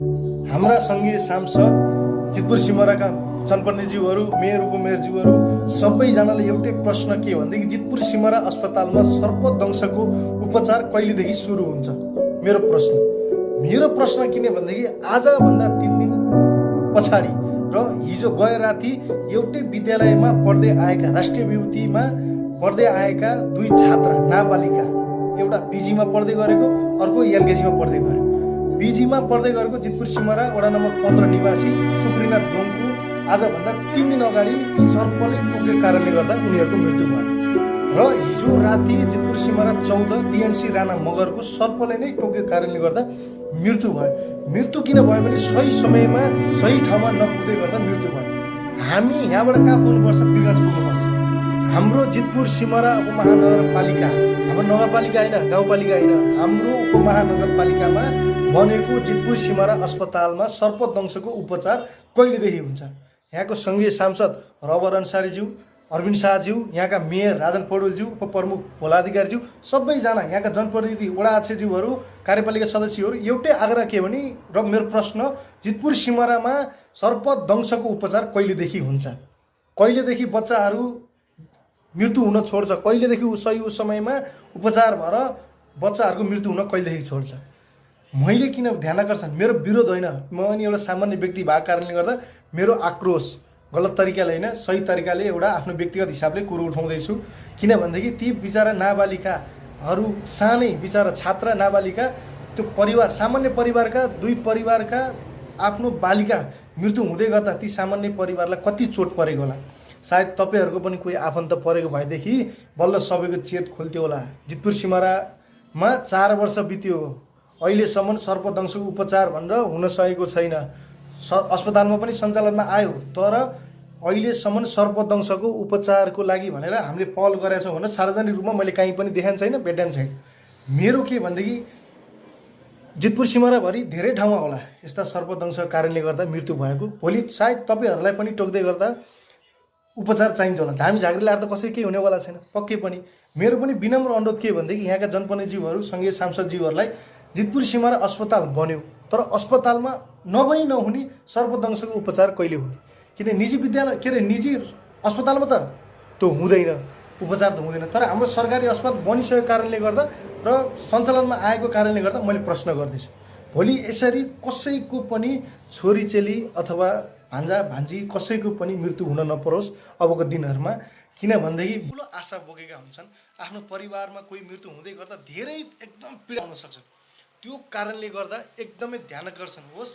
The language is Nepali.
हाम्रा सङ्घीय सांसद जितपुर सिमराका जनप्रतिनिधिज्यूहरू, मेयर उपमेयरज्यूहरू सबैजनाले एउटै प्रश्न के भनेदेखि जितपुर सिमरा अस्पतालमा सर्पदंशको उपचार कहिलेदेखि सुरु हुन्छ? मेरो प्रश्न किन भनेदेखि आजभन्दा 3 दिन पछाडि र हिजो गए राति एउटै विद्यालयमा पढ्दै आएका, राष्ट्रिय विभूतिमा पढ्दै आएका 2 छात्रा नाबालिका, एउटा पिजीमा पढ्दै गरेको, अर्को एलकेजीमा पढ्दै गरेको। पिजीमा पढ्दै गरेको जितपुर सिमरा वडा नम्बर 15 निवासी सुप्रिना दोङको आजभन्दा 3 दिन अगाडि सर्पले टोकेको कारणले गर्दा उनीहरूको मृत्यु भयो। र हिजो राति जितपुर सिमरा 14 डीएनसी राणा मगरको सर्पले नै टोकेको कारणले गर्दा मृत्यु भयो। मृत्यु किन भयो भने सही समयमा सही ठाउँमा नपुग्दै गर्दा मृत्यु भयो। हामी यहाँबाट कहाँ पुग्नुपर्छ? बिरगञ्ज पुग्नुपर्छ। हाम्रो जितपुर सिमरा उपमहानगरपालिका, हाम्रो नगरपालिका होइन, गाउँपालिका होइन, हाम्रो उपमहानगरपालिकामा बनेको जितपुर सिमरा अस्पतालमा सर्पदंशको उपचार कहिलेदेखि हुन्छ? यहाँको सङ्घीय सांसद रबर अन्सारीज्यू, अरविन्द शाहज्यू, यहाँका मेयर राजन पौडेलज्यू, उपप्रमुख भोलाधिकारीज्यू, सबैजना यहाँका जनप्रतिनिधि, वडा अध्यक्षज्यूहरू, कार्यपालिका सदस्यहरू एउटै आग्रह के भने र मेरो प्रश्न, जितपुर सिमरामा सर्पदंशको उपचार कहिलेदेखि हुन्छ? कहिलेदेखि बच्चाहरू मृत्यु हुन छोड्छ? कहिलेदेखि सही समयमा उपचार भएर बच्चाहरूको मृत्यु हुन कहिलेदेखि छोड्छ? मैले किन ध्यान आकर्षण, मेरो विरोध होइन, म पनि एउटा सामान्य व्यक्ति भएको कारणले गर्दा मेरो आक्रोश गलत तरिकाले होइन, सही तरिकाले एउटा आफ्नो व्यक्तिगत हिसाबले कुरो उठाउँदैछु। किनभनेदेखि ती बिचारा नाबालिकाहरू, सानै बिचारा छात्रा नाबालिका, त्यो परिवार, सामान्य परिवारका 2 परिवारका आफ्नो बालिका मृत्यु हुँदै गर्दा ती सामान्य परिवारलाई कति चोट परेको होला। सायद तपाईँहरूको पनि कोही आफन्त परेको भएदेखि बल्ल सबैको चेत खोल्थ्यो होला। जितपुर सिमरामा 4 वर्ष बित्यो, अहिलेसम्म सर्पदंशको उपचार भनेर हुन सकेको छैन। अस्पतालमा पनि सञ्चालनमा आयो, तर अहिलेसम्म सर्पदंशको उपचारको लागि भनेर हामीले पहल गरेका छौँ भनेर सार्वजनिक रूपमा मैले कहीँ पनि देखाएको छैन, भेटाएको छैन। मेरो के भनेदेखि जितपुर सिमराभरि धेरै ठाउँमा होला यस्ता सर्पदंशको कारणले गर्दा मृत्यु भएको। भोलि सायद तपाईँहरूलाई पनि टोक्दै गर्दा उपचार चाहिन्छ होला। धामी झाँक्री लाएर त कसै केही हुनेवाला छैन, पक्कै पनि। मेरो पनि विनम्र अनुरोध के भनेदेखि यहाँका जनप्रतिनिधिज्यूहरू, सङ्घीय सांसदज्यूहरूलाई, जितपुर सिमरा अस्पताल बन्यो, तर अस्पतालमा नभई नहुने सर्पदंशको उपचार कहिले हुने? किन निजी विद्यालय के अरे निजी अस्पतालमा त त्यो हुँदैन, उपचार त हुँदैन। तर हाम्रो सरकारी अस्पताल बनिसकेको कारणले गर्दा र सञ्चालनमा आएको कारणले गर्दा मैले प्रश्न गर्दैछु, भोलि यसरी कसैको पनि छोरीचेली अथवा भान्जा भान्जी कसैको पनि मृत्यु हुन नपरोस् अबको दिनहरूमा। किनभनेदेखि ठुलो आशा बोकेका हुन्छन्, आफ्नो परिवारमा कोही मृत्यु हुँदै गर्दा धेरै एकदम पीडा हुन सक्छ। त्यो कारणले गर्दा एकदमै ध्यान आकर्षण होस्।